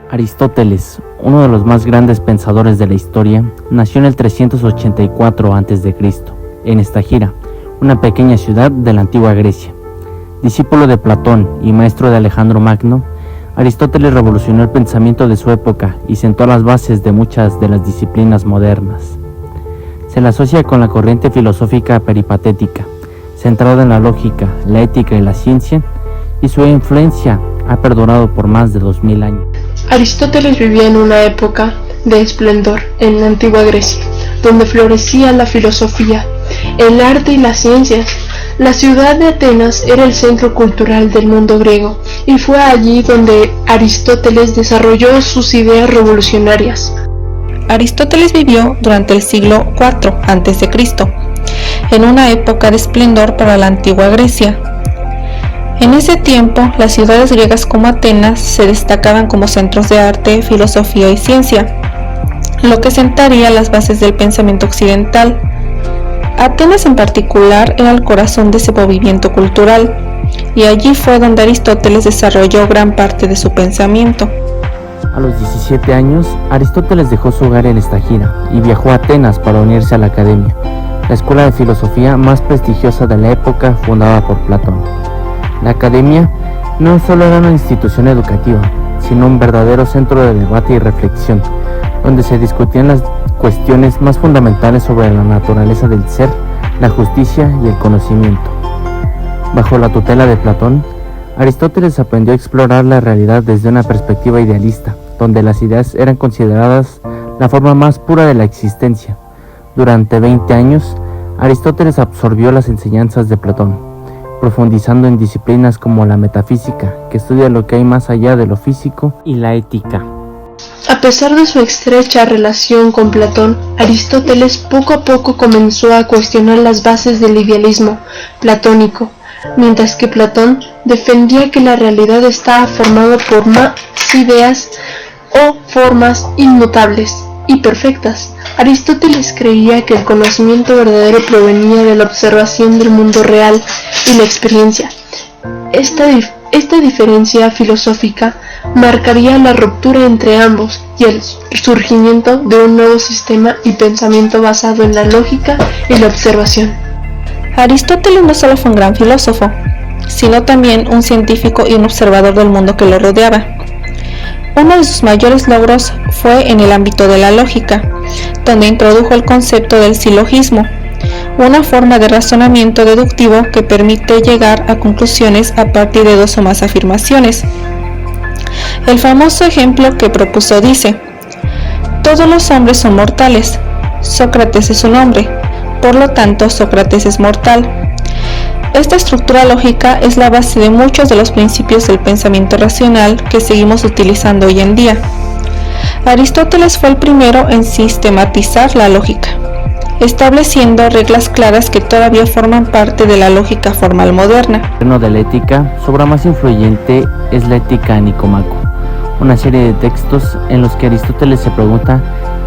Aristóteles, uno de los más grandes pensadores de la historia, nació en el 384 a.C., en Estagira, una pequeña ciudad de la antigua Grecia. Discípulo de Platón y maestro de Alejandro Magno, Aristóteles revolucionó el pensamiento de su época y sentó las bases de muchas de las disciplinas modernas. Se le asocia con la corriente filosófica peripatética, centrada en la lógica, la ética y la ciencia, y su influencia ha perdurado por más de 2000 años. Aristóteles vivía en una época de esplendor en la antigua Grecia, donde florecía la filosofía, el arte y las ciencias. La ciudad de Atenas era el centro cultural del mundo griego, y fue allí donde Aristóteles desarrolló sus ideas revolucionarias. Aristóteles vivió durante el siglo IV a.C., en una época de esplendor para la antigua Grecia. En ese tiempo, las ciudades griegas como Atenas se destacaban como centros de arte, filosofía y ciencia, lo que sentaría las bases del pensamiento occidental. Atenas en particular era el corazón de ese movimiento cultural, y allí fue donde Aristóteles desarrolló gran parte de su pensamiento. A los 17 años, Aristóteles dejó su hogar en Estagira y viajó a Atenas para unirse a la Academia, la escuela de filosofía más prestigiosa de la época fundada por Platón. La Academia no solo era una institución educativa, sino un verdadero centro de debate y reflexión, donde se discutían las cuestiones más fundamentales sobre la naturaleza del ser, la justicia y el conocimiento. Bajo la tutela de Platón, Aristóteles aprendió a explorar la realidad desde una perspectiva idealista, donde las ideas eran consideradas la forma más pura de la existencia. Durante 20 años, Aristóteles absorbió las enseñanzas de Platón, profundizando en disciplinas como la metafísica, que estudia lo que hay más allá de lo físico, y la ética. A pesar de su estrecha relación con Platón, Aristóteles poco a poco comenzó a cuestionar las bases del idealismo platónico, mientras que Platón defendía que la realidad estaba formada por más ideas o formas inmutables y perfectas. Aristóteles creía que el conocimiento verdadero provenía de la observación del mundo real y la experiencia. Esta diferencia filosófica marcaría la ruptura entre ambos y el surgimiento de un nuevo sistema y pensamiento basado en la lógica y la observación. Aristóteles no solo fue un gran filósofo, sino también un científico y un observador del mundo que lo rodeaba. Uno de sus mayores logros fue en el ámbito de la lógica, donde introdujo el concepto del silogismo, una forma de razonamiento deductivo que permite llegar a conclusiones a partir de dos o más afirmaciones. El famoso ejemplo que propuso dice: todos los hombres son mortales, Sócrates es un hombre, por lo tanto Sócrates es mortal. Esta estructura lógica es la base de muchos de los principios del pensamiento racional que seguimos utilizando hoy en día. Aristóteles fue el primero en sistematizar la lógica, estableciendo reglas claras que todavía forman parte de la lógica formal moderna. En el terreno de la ética, su obra más influyente es la Ética a Nicomaco, una serie de textos en los que Aristóteles se pregunta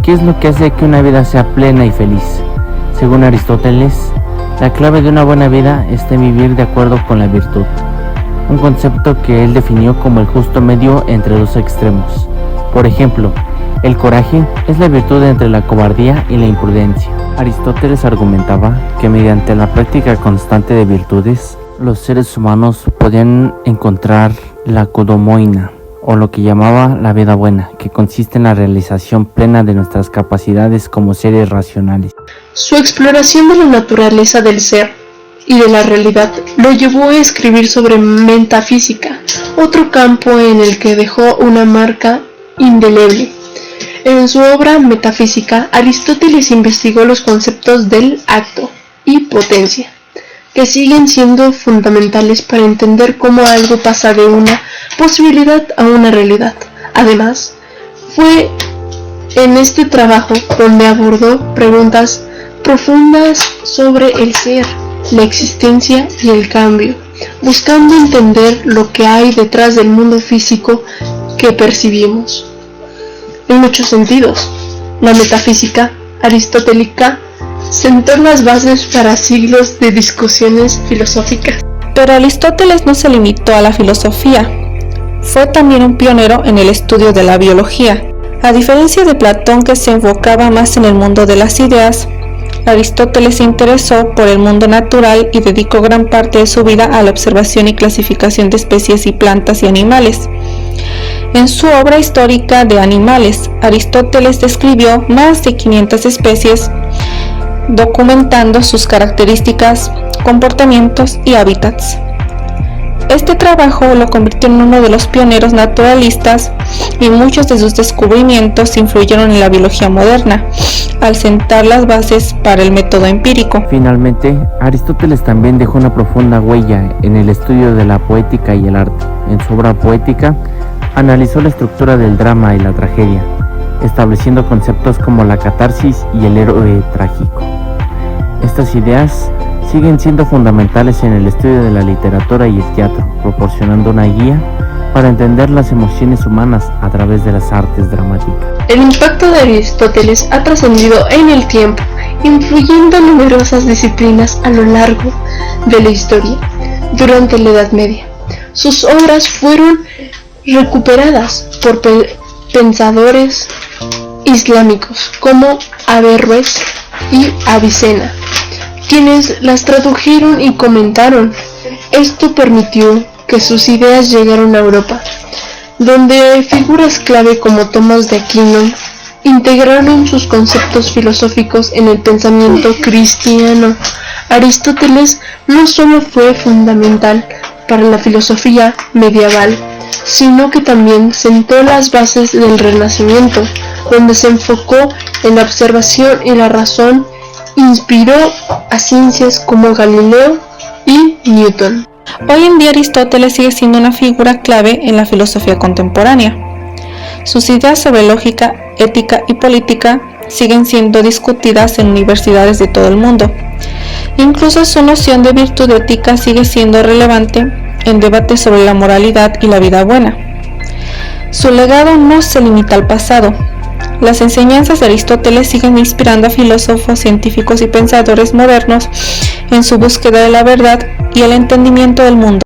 qué es lo que hace que una vida sea plena y feliz. Según Aristóteles, la clave de una buena vida está en vivir de acuerdo con la virtud, un concepto que él definió como el justo medio entre dos extremos. Por ejemplo, el coraje es la virtud entre la cobardía y la imprudencia. Aristóteles argumentaba que mediante la práctica constante de virtudes, los seres humanos podían encontrar la kodomoina, o lo que llamaba la vida buena, que consiste en la realización plena de nuestras capacidades como seres racionales. Su exploración de la naturaleza del ser y de la realidad lo llevó a escribir sobre metafísica, otro campo en el que dejó una marca indeleble. En su obra Metafísica, Aristóteles investigó los conceptos del acto y potencia, que siguen siendo fundamentales para entender cómo algo pasa de una posibilidad a una realidad. Además, fue en este trabajo donde abordó preguntas profundas sobre el ser, la existencia y el cambio, buscando entender lo que hay detrás del mundo físico que percibimos. En muchos sentidos, la metafísica aristotélica sentó las bases para siglos de discusiones filosóficas. Pero Aristóteles no se limitó a la filosofía. Fue también un pionero en el estudio de la biología. A diferencia de Platón, que se enfocaba más en el mundo de las ideas, Aristóteles se interesó por el mundo natural y dedicó gran parte de su vida a la observación y clasificación de especies y plantas y animales. En su obra histórica de animales, Aristóteles describió más de 500 especies, documentando sus características, comportamientos y hábitats. Este trabajo lo convirtió en uno de los pioneros naturalistas y muchos de sus descubrimientos influyeron en la biología moderna, al sentar las bases para el método empírico. Finalmente, Aristóteles también dejó una profunda huella en el estudio de la poética y el arte. En su obra poética, analizó la estructura del drama y la tragedia, estableciendo conceptos como la catarsis y el héroe trágico. Estas ideas siguen siendo fundamentales en el estudio de la literatura y el teatro, proporcionando una guía para entender las emociones humanas a través de las artes dramáticas. El impacto de Aristóteles ha trascendido en el tiempo, influyendo en numerosas disciplinas a lo largo de la historia. Durante la Edad Media, sus obras fueron recuperadas por pensadores islámicos como Averroes y Avicena, quienes las tradujeron y comentaron. Esto permitió que sus ideas llegaran a Europa, donde figuras clave como Tomás de Aquino integraron sus conceptos filosóficos en el pensamiento cristiano. Aristóteles no solo fue fundamental para la filosofía medieval, sino que también sentó las bases del Renacimiento, donde se enfocó en la observación y la razón. Inspiró a ciencias como Galileo y Newton. Hoy en día Aristóteles sigue siendo una figura clave en la filosofía contemporánea. Sus ideas sobre lógica, ética y política siguen siendo discutidas en universidades de todo el mundo. Incluso su noción de virtud ética sigue siendo relevante en debates sobre la moralidad y la vida buena. Su legado no se limita al pasado. Las enseñanzas de Aristóteles siguen inspirando a filósofos, científicos y pensadores modernos en su búsqueda de la verdad y el entendimiento del mundo.